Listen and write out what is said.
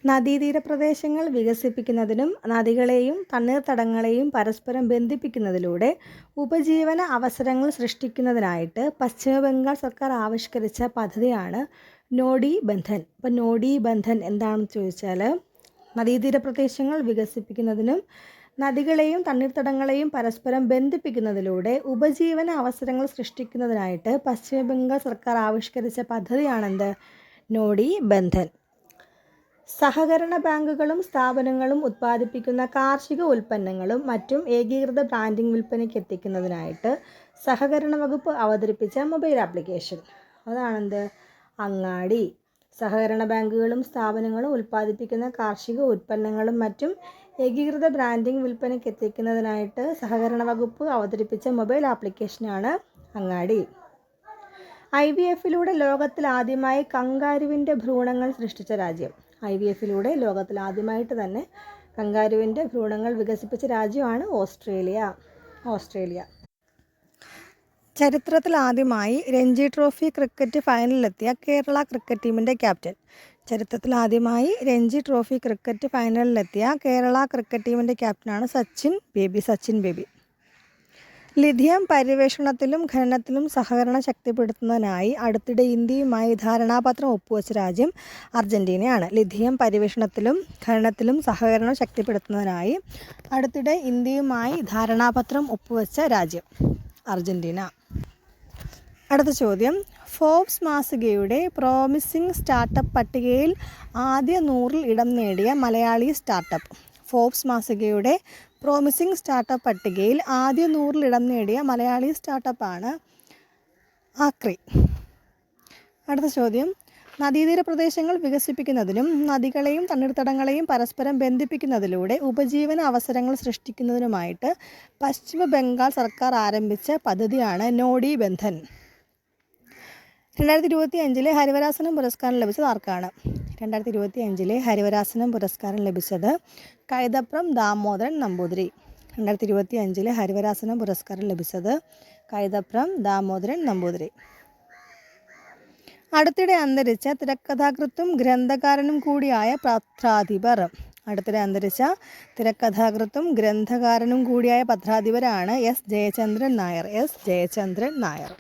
നദീതീര പ്രദേശങ്ങൾ വികസിപ്പിക്കുന്നതിനും നദികളെയും തണ്ണീർത്തടങ്ങളെയും പരസ്പരം ബന്ധിപ്പിക്കുന്നതിലൂടെ ഉപജീവന അവസരങ്ങൾ സൃഷ്ടിക്കുന്നതിനായിട്ട് പശ്ചിമ ബംഗാൾ സർക്കാർ ആവിഷ്കരിച്ച പദ്ധതിയാണ് നോഡി ബന്ധൻ. അപ്പോൾ നോഡി ബന്ധൻ എന്താണെന്ന് ചോദിച്ചാൽ, നദീതീര പ്രദേശങ്ങൾ വികസിപ്പിക്കുന്നതിനും നദികളെയും തണ്ണീർത്തടങ്ങളെയും പരസ്പരം ബന്ധിപ്പിക്കുന്നതിലൂടെ ഉപജീവന അവസരങ്ങൾ സൃഷ്ടിക്കുന്നതിനായിട്ട് പശ്ചിമ ബംഗാൾ സർക്കാർ ആവിഷ്കരിച്ച പദ്ധതിയാണെന്ത്? നോഡി ബന്ധൻ. സഹകരണ ബാങ്കുകളും സ്ഥാപനങ്ങളും ഉത്പാദിപ്പിക്കുന്ന കാർഷിക ഉൽപ്പന്നങ്ങളും മറ്റും ഏകീകൃത ബ്രാൻഡിംഗ് വിൽപ്പനയ്ക്ക് എത്തിക്കുന്നതിനായിട്ട് സഹകരണ വകുപ്പ് അവതരിപ്പിച്ച മൊബൈൽ ആപ്ലിക്കേഷൻ അതാണെന്ത്? അങ്ങാടി. സഹകരണ ബാങ്കുകളും സ്ഥാപനങ്ങളും ഉൽപ്പാദിപ്പിക്കുന്ന കാർഷിക ഉൽപ്പന്നങ്ങളും മറ്റും ഏകീകൃത ബ്രാൻഡിംഗ് വിൽപ്പനയ്ക്ക് എത്തിക്കുന്നതിനായിട്ട് സഹകരണ വകുപ്പ് അവതരിപ്പിച്ച മൊബൈൽ ആപ്ലിക്കേഷനാണ് അങ്ങാടി. IVF-ലൂടെ ലോകത്തിൽ ആദ്യമായി കങ്കാരുവിൻ്റെ ഭ്രൂണങ്ങൾ സൃഷ്ടിച്ച രാജ്യം. IVF-ലൂടെ ലോകത്തിൽ ആദ്യമായിട്ട് തന്നെ കങ്കാരുവിൻ്റെ ഭ്രൂണങ്ങൾ വികസിപ്പിച്ച രാജ്യമാണ് ഓസ്ട്രേലിയ. ചരിത്രത്തിൽ ആദ്യമായി രഞ്ജി ട്രോഫി ക്രിക്കറ്റ് ഫൈനലിലെത്തിയ കേരള ക്രിക്കറ്റ് ടീമിൻ്റെ ക്യാപ്റ്റൻ. ചരിത്രത്തിൽ ആദ്യമായി രഞ്ജി ട്രോഫി ക്രിക്കറ്റ് ഫൈനലിലെത്തിയ കേരള ക്രിക്കറ്റ് ടീമിൻ്റെ ക്യാപ്റ്റനാണ് സച്ചിൻ ബേബി. ലിഥിയം പര്യവേഷണത്തിലും ഖനനത്തിലും സഹകരണം ശക്തിപ്പെടുത്തുന്നതിനായി അടുത്തിടെ ഇന്ത്യയുമായി ധാരണാപത്രം ഒപ്പുവെച്ച രാജ്യം അർജന്റീനയാണ്. ലിഥിയം പര്യവേഷണത്തിലും ഖനനത്തിലും സഹകരണം ശക്തിപ്പെടുത്തുന്നതിനായി അടുത്തിടെ ഇന്ത്യയുമായി ധാരണാപത്രം ഒപ്പുവെച്ച രാജ്യം അർജന്റീന. അടുത്ത ചോദ്യം, ഫോബ്സ് മാസികയുടെ പ്രോമിസിംഗ് സ്റ്റാർട്ടപ്പ് പട്ടികയിൽ ആദ്യ 100-ൽ ഇടം നേടിയ മലയാളി സ്റ്റാർട്ടപ്പ്. ഫോബ്സ് മാസികയുടെ പ്രോമിസിംഗ് സ്റ്റാർട്ടപ്പ് പട്ടികയിൽ ആദ്യ 100-ൽ ഇടം നേടിയ മലയാളി സ്റ്റാർട്ടപ്പാണ് ആക്രി. അടുത്ത ചോദ്യം, നദീതീര പ്രദേശങ്ങൾ വികസിപ്പിക്കുന്നതിനും നദികളെയും തണ്ണീർത്തടങ്ങളെയും പരസ്പരം ബന്ധിപ്പിക്കുന്നതിലൂടെ ഉപജീവന അവസരങ്ങൾ സൃഷ്ടിക്കുന്നതിനുമായിട്ട് പശ്ചിമ ബംഗാൾ സർക്കാർ ആരംഭിച്ച പദ്ധതിയാണ് നോഡി ബന്ധൻ. 2025-ലെ ഹരിവരാസനം പുരസ്കാരം ലഭിച്ചത് ആർക്കാണ്? 2025-ലെ ഹരിവരാസനം പുരസ്കാരം ലഭിച്ചത് കൈതപ്രം ദാമോദരൻ നമ്പൂതിരി. 2025-ലെ ഹരിവരാസനം പുരസ്കാരം ലഭിച്ചത് കൈതപ്രം ദാമോദരൻ നമ്പൂതിരി. അടുത്തിടെ അന്തരിച്ച തിരക്കഥാകൃത്തും ഗ്രന്ഥകാരനും കൂടിയായ പത്രാധിപർ. അടുത്തിടെ അന്തരിച്ച തിരക്കഥാകൃത്തും ഗ്രന്ഥകാരനും കൂടിയായ പത്രാധിപരാണ് എസ് ജയചന്ദ്രൻ നായർ.